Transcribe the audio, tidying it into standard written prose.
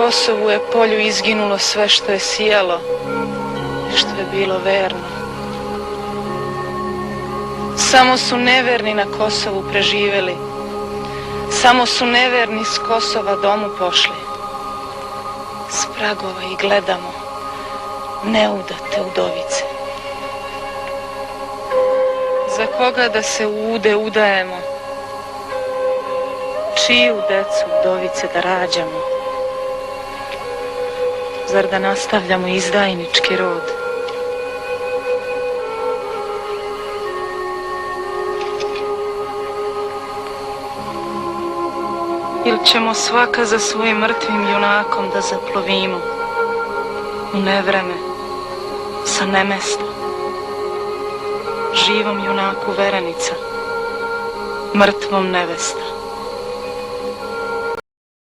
Kosovu je polju izginulo sve što je sijalo i što je bilo verno. Samo su neverni na Kosovu preživeli, samo su neverni s Kosova domu pošli. S pragova i gledamo neudate udovice. Za koga da se ude udajemo? Čiju decu udovice da rađamo? Zar da nastavljamo izdajnički rod? Ili ćemo svaka za svojim mrtvim junakom da zaplovimo u nevreme sa nemesta? Živom junaku verenica, mrtvom nevesta.